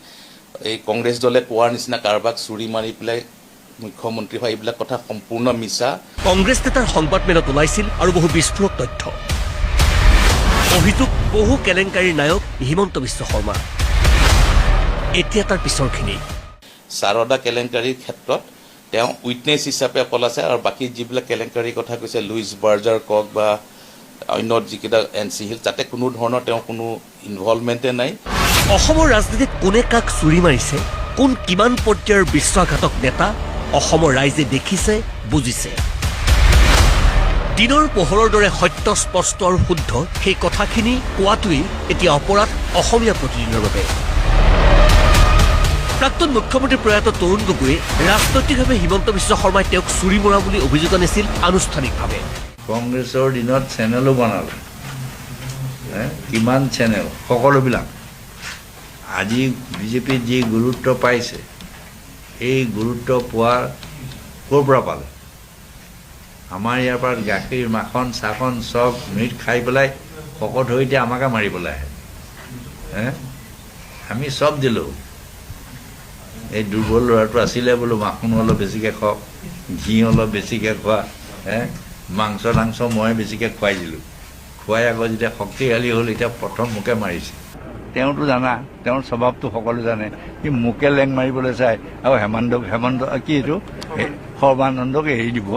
এই কংগ্ৰেছ দলে কোৱাৰ নিচিনা কাৰোবাক চুৰি মাৰি পেলাই মুখ্যমন্ত্ৰী হয়, এইবিলাক কথা সম্পূৰ্ণ মিছা। কংগ্ৰেছ নেতাৰ সংবাদমেলত ওলাইছিল আৰু বহু বিস্ফোৰক তথ্য। অভিযোগ বহু কেলেংকাৰীৰ নায়ক হিমন্ত বিশ্ব শৰ্মা। এতিয়া তাৰ পিছৰখিনি সাৰদা কেলেংকাৰীৰ ক্ষেত্ৰত তেওঁ উইটনেছ হিচাপে অকল আছে আৰু বাকী যিবিলাক কেলেংকাৰীৰ কথা কৈছে, লুইচ বাৰ্জাৰ কক বা অন্য যিকেইটা NC হিল, তাতে কোনো ধৰণৰ তেওঁ কোনো ইনভলভমেণ্টে নাই। অসমৰ ৰাজনীতিত কোনে কাক চুৰি মাৰিছে, কোন কিমান পৰ্যায়ৰ বিশ্বাসঘাতক নেতা অসমৰ ৰাইজে দেখিছে, বুজিছে দিনৰ পোহৰৰ দৰে সত্য স্পষ্ট আৰু শুদ্ধ সেই কথাখিনি কোৱাটোৱেই এতিয়া অপৰাধ অসমীয়া প্ৰতিদিনৰ বাবে প্ৰাক্তন মুখ্যমন্ত্ৰী প্ৰয়াত তৰুণ গগৈয়ে ৰাজনৈতিকভাৱে হিমন্ত বিশ্ব শৰ্মাই তেওঁক চুৰি মৰা বুলি অভিযোগ আনিছিল আনুষ্ঠানিকভাৱে কংগ্ৰেছৰ দিনত চেনেলো বনালে কিমান চেনেল সকলোবিলাক আজি বিজেপিত যি গুৰুত্ব পাইছে এই গুৰুত্ব পোৱাৰ ক'ৰ পৰা পালে আমাৰ ইয়াৰ পৰা গাখীৰ মাখন চাখন চব মিট খাই পেলাই শকত হৈ এতিয়া আমাকে মাৰিবলৈ আহে আমি চব দিলোঁ এই দুৰ্বল ল'ৰাটো আছিলে বোলো মাখন অলপ বেছিকৈ খাওক ঘি অলপ বেছিকৈ খোৱা মাংস ডাংস মই বেছিকৈ খুৱাই দিলোঁ খুৱাই আকৌ যেতিয়া শক্তিশালী হ'ল এতিয়া প্ৰথম মোকে মাৰিছে তেওঁতো জানা তেওঁৰ স্বভাৱটো সকলো জানে সি মোকে লেং মাৰিবলৈ চায় আৰু হেমন্ত কি এইটো সৰ্বানন্দক এৰি দিব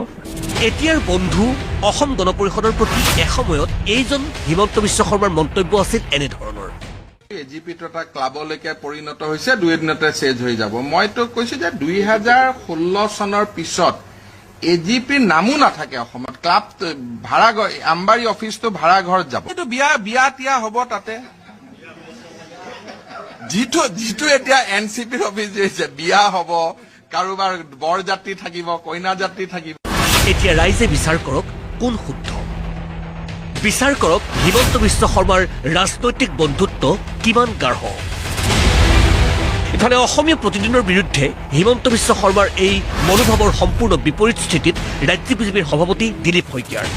এতিয়াৰ বন্ধু অসম গণ পৰিষদৰ প্ৰতি এসময়ত এইজন হিমন্ত বিশ্ব শৰ্মাৰ মন্তব্য আছিল এনেধৰণৰ এজিপিটো এটা ক্লাবলৈকে পৰিণত হৈছে 2 দিনতে চেঞ্জ হৈ যাব মইতো কৈছো যে 2016 চনৰ পিছত এজিপিৰ নামো নাথাকে অসমত ক্লাব ভাড়া আমবাৰী অফিচটো ভাড়া ঘৰত যাব এইটো বিয়া তিয়া হ'ব তাতে যিটো এতিয়া এনচিপিৰ অফিচ হৈছে বিয়া হ'ব কাৰোবাৰ বৰ যাত্ৰী থাকিব কইনা যাত্ৰী থাকিব এতিয়া ৰাইজে বিচাৰ কৰক কোন শুদ্ধ বিচাৰ কৰক হিমন্ত বিশ্ব শৰ্মাৰ ৰাজনৈতিক বন্ধুত্ব কিমান গাঢ় ইফালে অসমীয়া প্ৰতিদিনৰ বিৰুদ্ধে হিমন্ত বিশ্ব শৰ্মাৰ এই মনোভাৱৰ সম্পূৰ্ণ বিপৰীত স্থিতিত ৰাজ্য বিজেপিৰ সভাপতি দিলীপ শইকীয়াৰ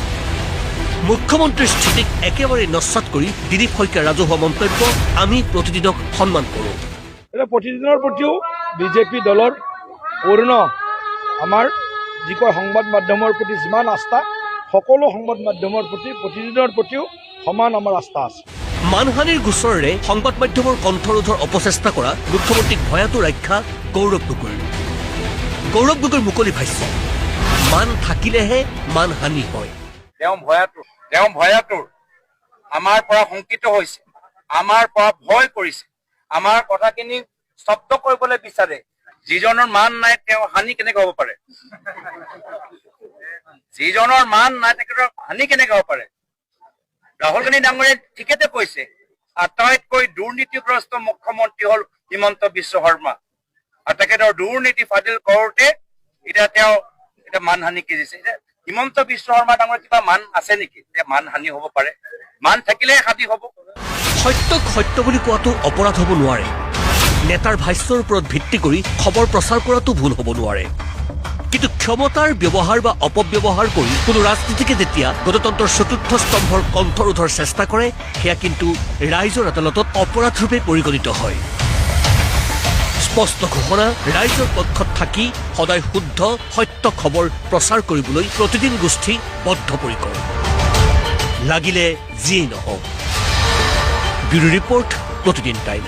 মুখ্যমন্ত্ৰীৰ স্থিতিক একেবাৰে নস্বাত কৰি দিলীপ শইকীয়াৰ ৰাজহুৱা মন্তব্য আমি প্ৰতিদিনক সন্মান কৰোঁ প্ৰতিদিনৰ প্ৰতিও বিজেপি দলৰ পূৰ্ণ আমাৰ যি কয় সংবাদ মাধ্যমৰ প্ৰতি যিমান আস্থা সকলো সংবাদ মাধ্যমৰ প্ৰতি প্ৰতিদিনৰ প্ৰতিও সমান আমাৰ আস্থা আছে মানহানিৰ গোচৰেৰে সংবাদ মাধ্যমৰ কণ্ঠৰোধৰ অপচেষ্টা কৰা মুখ্যমন্ত্ৰীক ভয়াতুৰ আখ্যা গৌৰৱ গগৈৰ মুকলি ভাষ্য মান থাকিলেহে মানহানি হয় তেওঁ ভয়াতুৰ আমাৰ পৰা শংকিত হৈছে আমাৰ পৰা ভয় কৰিছে আমাৰ কথাখিনি স্তব্ধ কৰিবলৈ বিচাৰে যিজনৰ মান নাই তেওঁ হানি কেনেকৈ হ'ব পাৰে যিজনৰ মান নাই তেখেতৰ হানি কেনেকৈ হ'ব পাৰে ৰাহুল গান্ধী ডাঙৰীয়াই ঠিকেতে কৈছে আটাইতকৈ দুৰ্নীতিগ্ৰস্ত মুখ্যমন্ত্ৰী হ'ল হিমন্ত বিশ্ব শৰ্মা আৰু তেখেতৰ দুৰ্নীতি ফাদিল কৰোঁতে এতিয়া তেওঁ এটা মানহানি কিজিছে হিমন্ত বিশ্ব শৰ্মা ডাঙৰ কিবা মান আছে নেকি যে মানহানি হ'ব পাৰে মান থাকিলেহে হানি হ'ব সত্যক সত্য বুলি কোৱাটো অপৰাধ হ'ব নোৱাৰে নেতাৰ ভাষ্যৰ ওপৰত ভিত্তি কৰি খবৰ প্ৰচাৰ কৰাটো ভুল হ'ব নোৱাৰে কিন্তু ক্ষমতাৰ ব্যৱহাৰ বা অপব্যৱহাৰ কৰি কোনো ৰাজনীতিকে যেতিয়া গণতন্ত্ৰৰ চতুৰ্থ স্তম্ভৰ কণ্ঠৰোধৰ চেষ্টা কৰে সেয়া কিন্তু ৰাইজৰ আদালতত অপৰাধৰূপে পৰিগণিত হয় স্পষ্ট ঘোষণা ৰাইজৰ পক্ষত থাকি সদায় শুদ্ধ সত্য খবৰ প্ৰচাৰ কৰিবলৈ প্ৰতিদিন গোষ্ঠী বদ্ধপৰিকৰ লাগিলে যিয়েই নহওক ব্যুৰো ৰিপৰ্ট প্ৰতিদিন টাইম